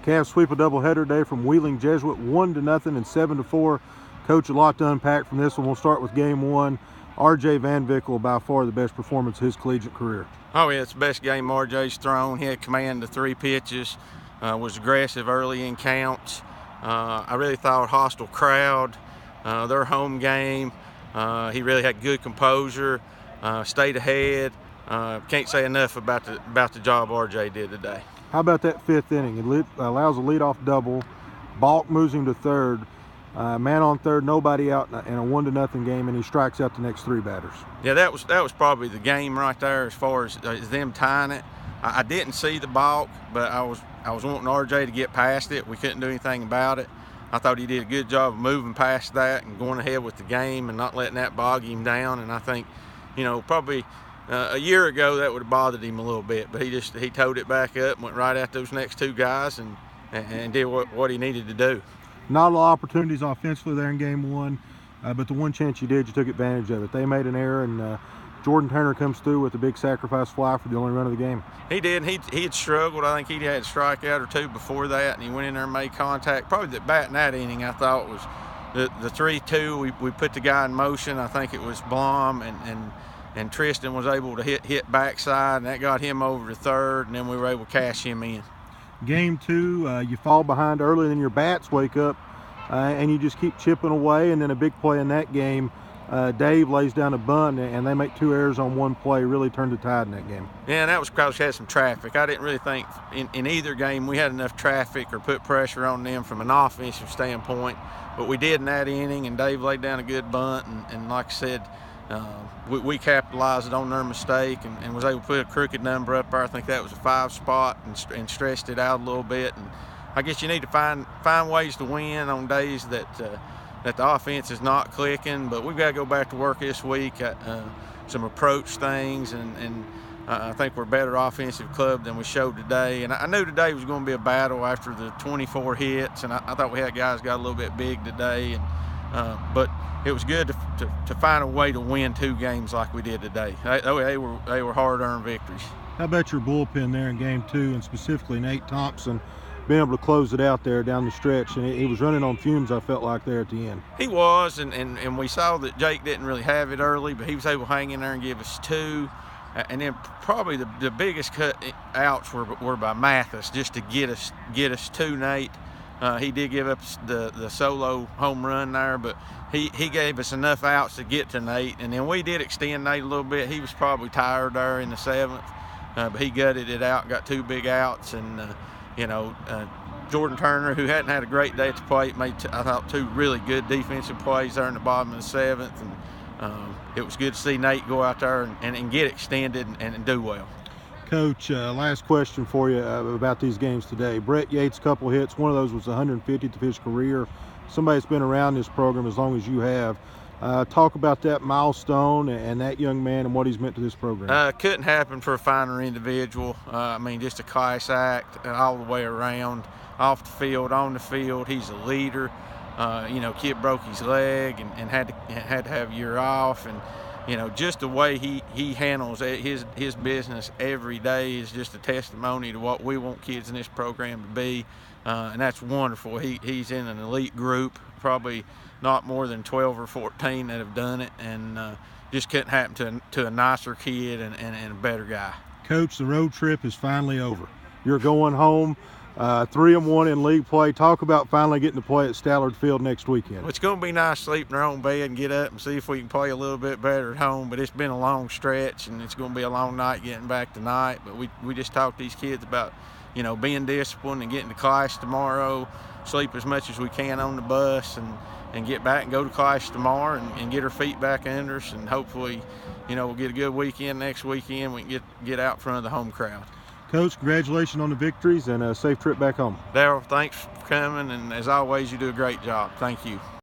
Cavs sweep a doubleheader day from Wheeling Jesuit, 1-0 and 7-4. Coach, a lot to unpack from this one. We'll start with game one. R.J. Van Vickle, by far the best performance of his collegiate career. Oh yeah, it's the best game R.J.'s thrown. He had command of 3 pitches, was aggressive early in counts. I really thought hostile crowd, their home game. He really had good composure, stayed ahead. Can't say enough about the job R.J. did today. How about that 5th inning? It allows a leadoff double. Balk moves him to third. Man on third, nobody out in a 1-0 game, and he strikes out the next 3 batters. Yeah, that was probably the game right there as far as them tying it. I didn't see the balk, but I was wanting RJ to get past it. We couldn't do anything about it. I thought he did a good job of moving past that and going ahead with the game and not letting that bog him down. And I think, probably a year ago that would have bothered him a little bit, but he towed it back up and went right at those next 2 guys and did what he needed to do. Not a lot of opportunities offensively there in game one, but the one chance you did, you took advantage of it. They made an error, and Jordan Turner comes through with a big sacrifice fly for the only run of the game. He did. He had struggled. I think he had a strikeout or 2 before that, and he went in there and made contact. Probably the bat in that inning, I thought, was the 3-2. We put the guy in motion. I think it was Blom, and Tristan was able to hit backside, and that got him over to third, and then we were able to cash him in. Game 2, you fall behind early, and then your bats wake up, and you just keep chipping away. And then a big play in that game, Dave lays down a bunt, and they make 2 errors on 1 play, really turned the tide in that game. Yeah, and that was because we had some traffic. I didn't really think in either game we had enough traffic or put pressure on them from an offensive standpoint, but we did in that inning, and Dave laid down a good bunt, and like I said, we capitalized on their mistake and was able to put a crooked number up there. I think that was a 5 spot and stretched it out a little bit. And I guess you need to find ways to win on days that the offense is not clicking. But we've got to go back to work this week at some approach things, and I think we're a better offensive club than we showed today. And I knew today was going to be a battle after the 24 hits, and I thought we had guys got a little bit big today. But it was good to find a way to win 2 games like we did today. They were hard-earned victories. How about your bullpen there in game 2, and specifically Nate Thompson being able to close it out there down the stretch? And he was running on fumes, I felt like, there at the end. He was, and we saw that Jake didn't really have it early, but he was able to hang in there and give us 2. And then probably the biggest cut outs were by Mathis, just to get us to Nate. He did give up the solo home run there, but he gave us enough outs to get to Nate. And then we did extend Nate a little bit. He was probably tired there in the 7th, but he gutted it out, got 2 big outs. And, Jordan Turner, who hadn't had a great day at the plate, made, I thought, 2 really good defensive plays there in the bottom of the 7th. And it was good to see Nate go out there and get extended and do well. Coach, last question for you about these games today. Brett Yates, couple hits. One of those was 150th of his career. Somebody that's been around this program as long as you have. Talk about that milestone and that young man and what he's meant to this program. Couldn't happen for a finer individual. Just a class act all the way around, off the field, on the field. He's a leader. Kid broke his leg and had to have a year off, and just the way he handles his business every day is just a testimony to what we want kids in this program to be, and that's wonderful. He's in an elite group, probably not more than 12 or 14 that have done it, and just couldn't happen to a nicer kid and a better guy. Coach, the road trip is finally over. You're going home. 3-1 in league play. Talk about finally getting to play at Stallard Field next weekend. Well, it's going to be nice to sleep in our own bed and get up and see if we can play a little bit better at home. But it's been a long stretch, and it's going to be a long night getting back tonight. But we just talked to these kids about, being disciplined and getting to class tomorrow, sleep as much as we can on the bus, and get back and go to class tomorrow and get our feet back under us. And hopefully, we'll get a good weekend next weekend. We can get out front of the home crowd. Coach, congratulations on the victories and a safe trip back home. Darryl, thanks for coming, and as always, you do a great job. Thank you.